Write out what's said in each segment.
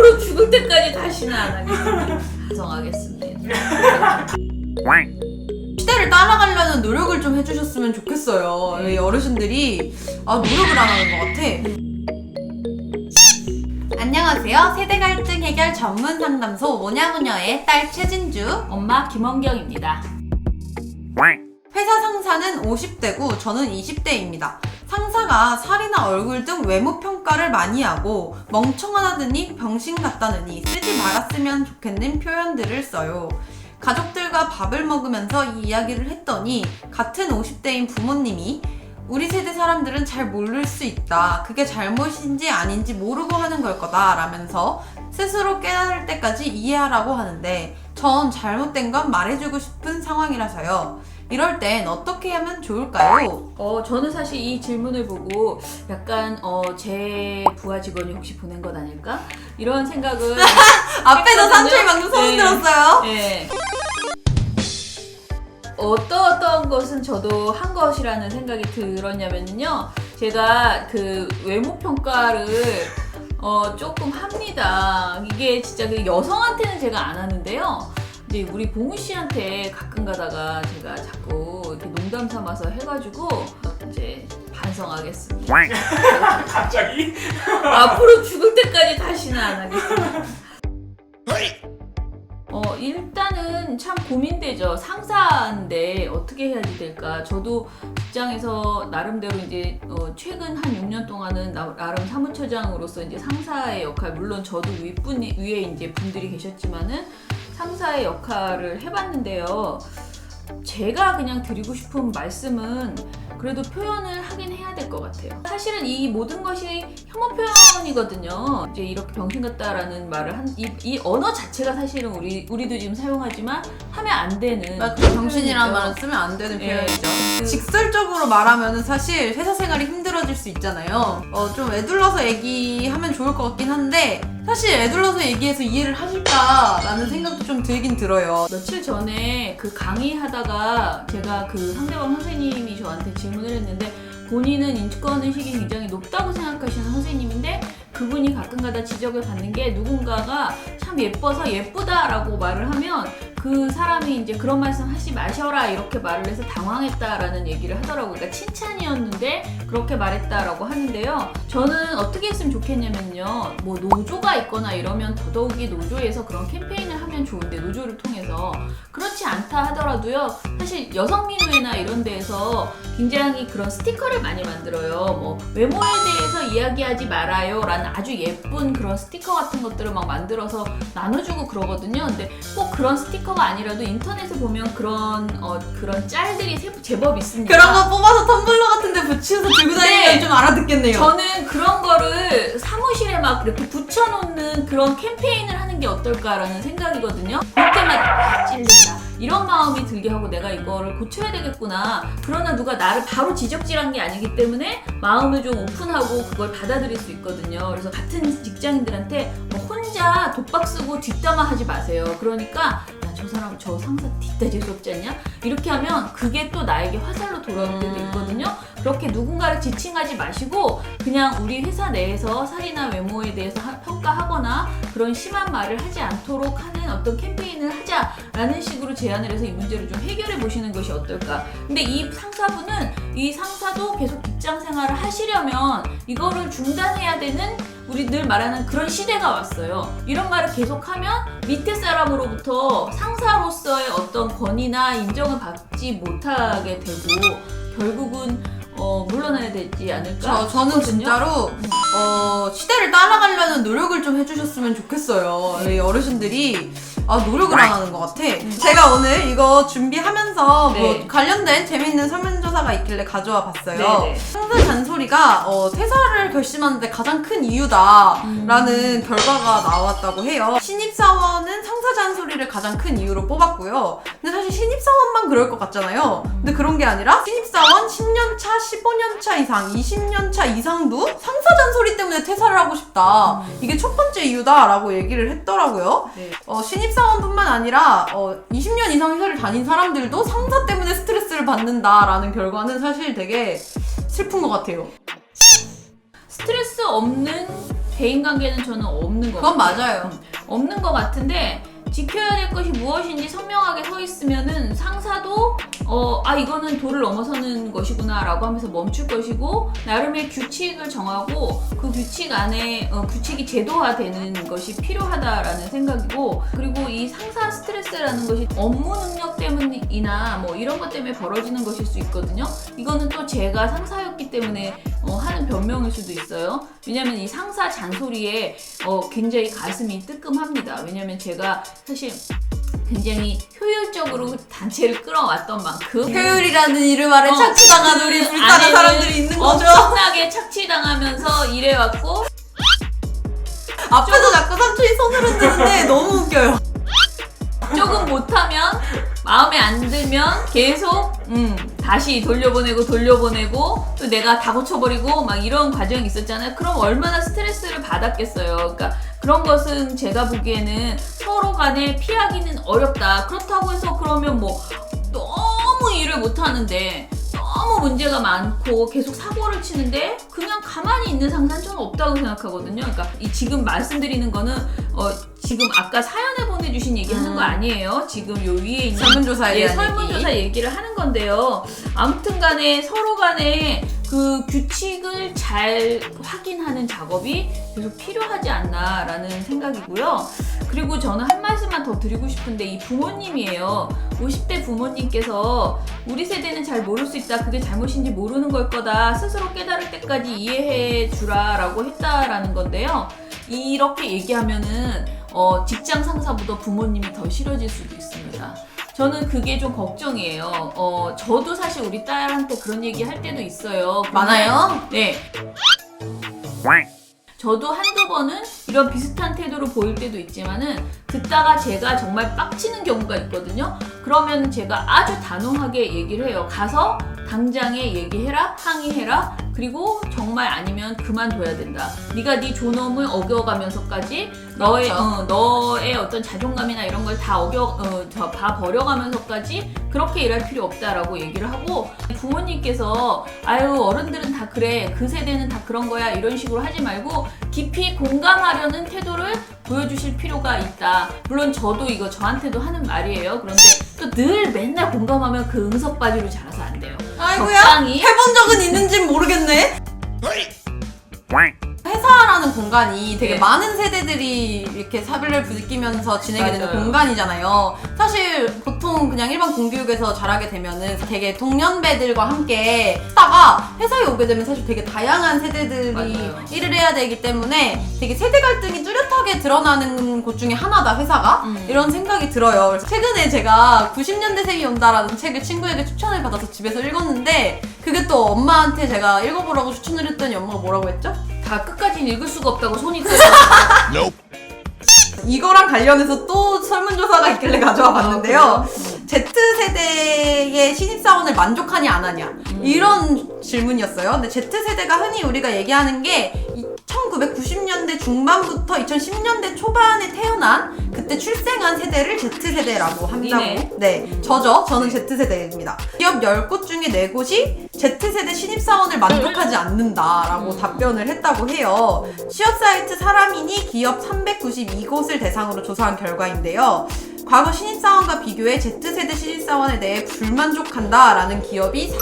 앞으로 죽을 때까지 다시는 안 하겠습니다. 반성하겠습니다. 시대를 따라가려는 노력을 좀 해주셨으면 좋겠어요. 이 어르신들이 노력을 안 하는 것 같아. 안녕하세요. 세대 갈등 해결 전문 상담소 모냐모녀의 딸 최진주, 엄마 김원경입니다. 회사 상사는 50대고 저는 20대입니다. 상사가 살이나 얼굴 등 외모 평가를 많이 하고 멍청하다느니 병신 같다느니 쓰지 말았으면 좋겠는 표현들을 써요. 가족들과 밥을 먹으면서 이 이야기를 했더니 같은 50대인 부모님이 우리 세대 사람들은 잘 모를 수 있다. 그게 잘못인지 아닌지 모르고 하는 걸 거다 라면서 스스로 깨달을 때까지 이해하라고 하는데 전 잘못된 건 말해주고 싶은 상황이라서요. 이럴 땐 어떻게 하면 좋을까요? 저는 사실 이 질문을 보고 약간 제 부하 직원이 혹시 보낸 것 아닐까? 이런 생각을 앞에서 삼촌이 방금 소문 들었어요. 네. 어떤 것은 저도 한 것이라는 생각이 들었냐면요. 제가 그 외모 평가를 조금 합니다. 이게 진짜 그 여성한테는 제가 안 하는데요. 이제 우리 봉우 씨한테 가끔 가다가 제가 자꾸 이렇게 농담 삼아서 해가지고 이제 반성하겠습니다. 갑자기? 앞으로 죽을 때까지 다시는 안 하겠습니다. 일단은 참 고민되죠. 상사인데 어떻게 해야 될까? 저도 직장에서 나름대로 이제 최근 한 6년 동안은 나름 사무처장으로서 이제 상사의 역할, 물론 저도 위에 이제 분들이 계셨지만은 상사의 역할을 해봤는데요. 제가 그냥 드리고 싶은 말씀은 그래도 표현을 하긴 해야 될 것 같아요. 사실은 이 모든 것이 혐오 표현이거든요. 이제 이렇게 병신 같다라는 말을 이 언어 자체가 사실은 우리도 지금 사용하지만 하면 안 되는. 병신이라는 말은 쓰면 안 되는 표현이죠. 직설적으로 말하면 사실 회사 생활이 힘들어질 수 있잖아요. 좀 애둘러서 얘기하면 좋을 것 같긴 한데 사실 애둘러서 얘기해서 이해를 하실까라는 생각도 좀 들긴 들어요. 며칠 전에 그 강의하다가 제가 그 상대방 선생님이 저한테 질문을 했는데 본인은 인권의식이 굉장히 높다고 생각하시는 선생님인데 그분이 가끔가다 지적을 받는 게 누군가가 참 예뻐서 예쁘다라고 말을 하면 그 사람이 이제 그런 말씀 하지 마셔라 이렇게 말을 해서 당황했다라는 얘기를 하더라고요. 그러니까 칭찬이었는데 그렇게 말했다라고 하는데요. 저는 어떻게 했으면 좋겠냐면요. 뭐 노조가 있거나 이러면 더더욱이 노조에서 그런 캠페인을 하면 좋은데 노조를 통해서 그렇지 않다 하더라도요. 사실 여성민우회나 이런 데에서 굉장히 그런 스티커를 많이 만들어요. 뭐 외모에 대해서 이야기하지 말아요 라는 아주 예쁜 그런 스티커 같은 것들을 막 만들어서 나눠주고 그러거든요. 근데 꼭 그런 스티커가 아니라도 인터넷에 보면 그런 짤들이 제법 있습니다. 그런 거 뽑아서 텀블러 같은 데 붙여서 들고 다니면 좀 알아듣겠네요. 저는 그런 거를 사무실에 막 이렇게 붙여놓는 그런 캠페인을 하는 게 어떨까라는 생각이거든요. 볼 때마다 찔린다. 이런 마음이 들게 하고 내가 이거를 고쳐야 되겠구나. 그러나 누가 나를 바로 지적질한 게 아니기 때문에 마음을 좀 오픈하고 그걸 받아들일 수 있거든요. 그래서 같은 직장인들한테 혼자 독박 쓰고 뒷담화 하지 마세요. 그러니까 저 사람 저 상사 뒷다 재수없지 않냐? 이렇게 하면 그게 또 나에게 화살로 돌아올 때도 있거든요. 그렇게 누군가를 지칭하지 마시고 그냥 우리 회사 내에서 살이나 외모에 대해서 평가하거나 그런 심한 말을 하지 않도록 하는 어떤 캠페인을 하자라는 식으로 제안을 해서 이 문제를 좀 해결해 보시는 것이 어떨까. 근데 이 상사도 계속 직장 생활을 하시려면 이거를 중단해야 되는 우리 늘 말하는 그런 시대가 왔어요. 이런 말을 계속하면 밑에 사람으로부터 상사로서의 어떤 권위나 인정을 받지 못하게 되고 결국은 물러나야 되지 않을까? 저는 진짜로 시대를 따라가려는 노력을 좀 해주셨으면 좋겠어요. 이 어르신들이 노력을 안 하는 것 같아. 제가 오늘 이거 준비하면서 뭐 관련된 재밌는 설문조사가 있길래 가져와 봤어요. 상사 잔소리가 퇴사를 결심하는데 가장 큰 이유다라는 결과가 나왔다고 해요. 신입사원은 상사 잔소리를 가장 큰 이유로 뽑았고요. 근데 사실 신입사원만 그럴 것 같잖아요. 근데 그런 게 아니라 신입사원 10년차, 15년차 이상, 20년차 이상도 상사 잔소리 때문에 퇴사를 하고 싶다. 이게 첫 번째 이유다라고 얘기를 했더라고요. 신입사원뿐만 아니라 20년 이상 회사를 다닌 사람들도 상사 때문에 스트레스를 받는다라는 결과는 사실 되게 슬픈 것 같아요. 스트레스 없는 대인관계는 저는 없는 것 그건 같아요. 맞아요. 없는 것 같은데 지켜야 될 것이 무엇인지 선명하게 서 있으면은 상사도 이거는 도를 넘어서는 것이구나 라고 하면서 멈출 것이고 나름의 규칙을 정하고 그 규칙 안에 규칙이 제도화되는 것이 필요하다라는 생각이고 그리고 이 상사 스트레스라는 것이 업무 능력 때문이나 뭐 이런 것 때문에 벌어지는 것일 수 있거든요. 이거는 또 제가 상사였기 때문에 하는 변명일 수도 있어요. 왜냐면 이 상사 잔소리에 굉장히 가슴이 뜨끔합니다. 왜냐면 제가 사실 굉장히 효율적으로 단체를 끌어왔던 만큼 효율이라는 이름 아래 착취당한 우리 불쌍한 안에는 사람들이 있는 거죠. 엄청나게 착취당하면서 일해왔고 앞에서 자꾸 삼촌이 손을 흔드는데 너무 웃겨요. 조금 못하면 마음에 안 들면 계속 다시 돌려보내고 또 내가 다 고쳐버리고 막 이런 과정이 있었잖아요. 그럼 얼마나 스트레스를 받았겠어요. 그러니까 그런 것은 제가 보기에는 서로 간에 피하기는 어렵다. 그렇다고 해서 그러면 뭐 너무 일을 못하는데 너무 문제가 많고 계속 사고를 치는데 그냥 가만히 있는 상사는 저는 없다고 생각하거든요. 그러니까 이 지금 말씀드리는 거는 지금 아까 사연에 보내주신 얘기 하는 거 아니에요. 지금 요 위에 있는 설문조사에 대한 설문조사 얘기를 하는 건데요. 아무튼 간에 서로 간에 그 규칙을 잘 확인하는 작업이 계속 필요하지 않나라는 생각이고요. 그리고 저는 한 말씀만 더 드리고 싶은데 이 부모님이에요. 50대 부모님께서 우리 세대는 잘 모를 수 있다. 그게 잘못인지 모르는 걸 거다. 스스로 깨달을 때까지 이해해 주라라고 했다라는 건데요. 이렇게 얘기하면은 직장 상사보다 부모님이 더 싫어질 수도 있습니다. 저는 그게 좀 걱정이에요. 저도 사실 우리 딸한테 그런 얘기 할 때도 있어요. 많아요? 네. 저도 한두 번은 이런 비슷한 태도를 보일 때도 있지만은 듣다가 제가 정말 빡치는 경우가 있거든요. 그러면 제가 아주 단호하게 얘기를 해요. 가서 당장에 얘기해라, 항의해라. 그리고 정말 아니면 그만둬야 된다. 네가 네 존엄을 어겨가면서까지 너의 어떤 자존감이나 이런 걸 다 다 버려가면서까지 그렇게 일할 필요 없다라고 얘기를 하고 부모님께서 아유 어른들은 다 그래 그 세대는 다 그런 거야 이런 식으로 하지 말고 깊이 공감하려는 태도를 보여주실 필요가 있다. 물론 저도 이거 저한테도 하는 말이에요. 그런데 또 늘 맨날 공감하면 그 응석바지로 자라서 안 돼요. 아이고야, 적당히 해본 적은 있는진 모르겠네. 회사라는 공간이 되게 네. 많은 세대들이 이렇게 사별을 부딪히면서 지내게 되는 맞아요. 공간이잖아요. 사실 보통 그냥 일반 공교육에서 자라게 되면은 되게 동년배들과 함께 하다가 회사에 오게 되면 사실 되게 다양한 세대들이 맞아요. 일을 해야 되기 때문에 되게 세대 갈등이 뚜렷하게 드러나는 곳 중에 하나다, 회사가. 이런 생각이 들어요. 그래서 최근에 제가 90년대생이 온다라는 책을 친구에게 추천을 받아서 집에서 읽었는데 그게 또 엄마한테 제가 읽어보라고 추천을 했더니 엄마가 뭐라고 했죠? 다 끝까지 읽을 수가 없다고 손이 떨려. 이거랑 관련해서 또 설문조사가 있길래 가져와 봤는데요. 그래요? Z세대의 신입사원을 만족하냐 안 하냐 이런 질문이었어요. 근데 Z세대가 흔히 우리가 얘기하는 게 1990년대 중반부터 2010년대 초반에 태어난 그때 출생한 세대를 Z세대라고 한다고. 네, 저는 Z세대입니다. 기업 10곳 중에 4곳이 Z세대 신입사원을 만족하지 않는다라고 답변을 했다고 해요. 취업사이트 사람이니 기업 392곳을 대상으로 조사한 결과인데요. 과거 신입사원과 비교해 Z세대 신입사원에 대해 불만족한다라는 기업이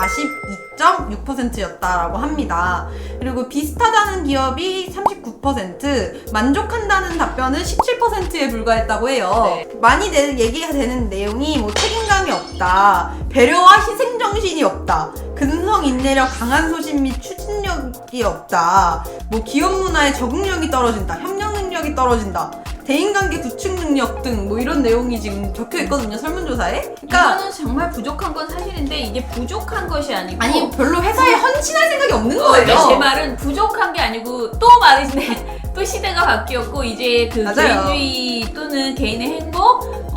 42.6%였다라고 합니다. 그리고 비슷하다는 기업이 39%, 만족한다는 답변은 17%에 불과했다고 해요. 네. 많이 얘기가 되는 내용이 뭐 책임감이 없다, 배려와 희생정신이 없다, 근성 인내력, 강한 소신 및 추진력이 없다, 뭐 기업 문화에 적응력이 떨어진다, 협력 능력이 떨어진다, 대인관계 구축 능력 등 뭐 이런 내용이 지금 적혀 있거든요, 설문조사에. 그러니까 이거는 정말 부족한 건 사실인데 이게 부족한 것이 아니고 아니 별로 회사에 헌신할 생각이 없는 근데 제 거예요. 말은 부족한 게 아니고 또 말이네. 또 시대가 바뀌었고 이제 그 맞아요. 개인주의 또는 개인의 행복,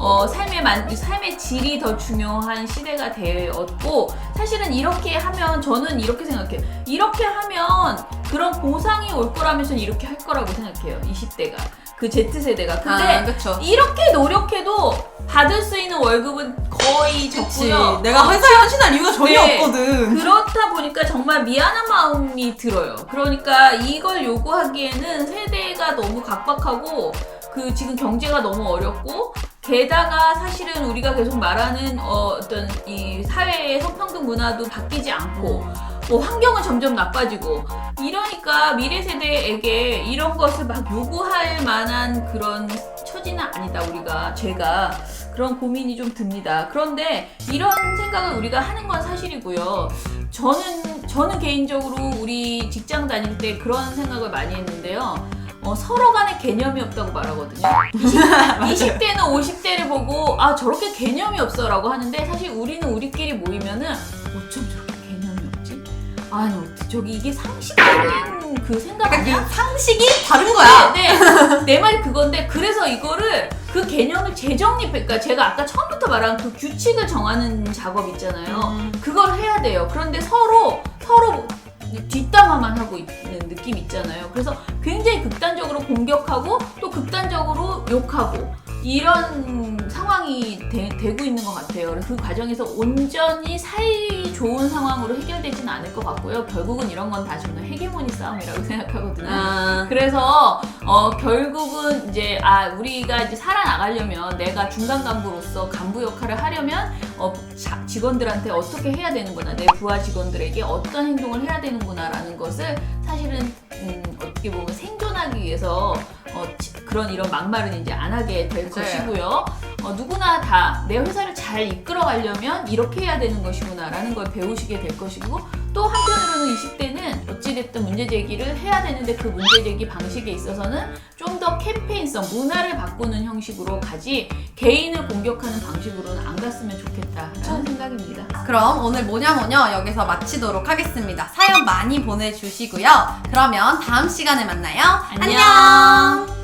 삶의 질이 더 중요한 시대가 되었고 사실은 이렇게 하면 저는 이렇게 생각해요. 이렇게 하면 그런 보상이 올 거라면서 이렇게 할 거라고 생각해요. 20대가. 그 Z세대가. 근데 그쵸. 이렇게 노력해도 받을 수 있는 월급은 거의 그치. 적고요. 내가 회사에 헌신할 이유가 전혀 네. 없거든. 그렇다 보니까 정말 미안한 마음이 들어요. 그러니까 이걸 요구하기에는 세대가 너무 각박하고 그 지금 경제가 너무 어렵고 게다가 사실은 우리가 계속 말하는 어떤 이 사회의 성평등 문화도 바뀌지 않고 뭐 환경은 점점 나빠지고 이러니까 미래 세대에게 이런 것을 막 요구할 만한 그런 처지는 아니다. 제가 그런 고민이 좀 듭니다. 그런데 이런 생각을 우리가 하는 건 사실이고요. 저는 개인적으로 우리 직장 다닐 때 그런 생각을 많이 했는데요. 서로 간에 개념이 없다고 말하거든요. 20대는 50대를 보고 아 저렇게 개념이 없어 라고 하는데 사실 우리는 우리끼리 모이면은 어쩜 저렇게 개념이 없지? 아니 어떻게 저기 이게 상식적인 그 생각 그러니까 아니야? 그 상식이 다른 거야. 네, 내 말이 그건데 그래서 이거를 그 개념을 재정립해. 제가 아까 처음부터 말한 그 규칙을 정하는 작업 있잖아요. 그걸 해야 돼요. 그런데 서로 뒷담화만 하고 있는 느낌 있잖아요. 그래서 굉장히 극단적으로 공격하고 또 극단적으로 욕하고 이런 상황이 되고 있는 것 같아요. 그래서 그 과정에서 온전히 사이 좋은 상황으로 해결되지는 않을 것 같고요. 결국은 이런 건 다 저는 헤게모니 싸움이라고 생각하거든요. 그래서 결국은 이제 우리가 이제 살아나가려면 내가 중간 간부로서 간부 역할을 하려면 직원들한테 어떻게 해야 되는구나, 내 부하 직원들에게 어떤 행동을 해야 되는구나라는 것을 사실은 어떻게 보면 생존하기 위해서 그런 이런 막말은 이제 안 하게 될 것이고요. 누구나 다 내 회사를 잘 이끌어 가려면 이렇게 해야 되는 것이구나라는 걸 배우시게 될 것이고 또 한편으로는 20대는 어찌됐든 문제 제기를 해야 되는데 그 문제 제기 방식에 있어서는 좀 더 캠페인성, 문화를 바꾸는 형식으로 가지 개인을 공격하는 방식으로는 안 갔으면 좋겠다라는 생각입니다. 그럼 오늘 뭐냐뭐냐 여기서 마치도록 하겠습니다. 사연 많이 보내주시고요. 그러면 다음 시간에 만나요. 안녕. 안녕.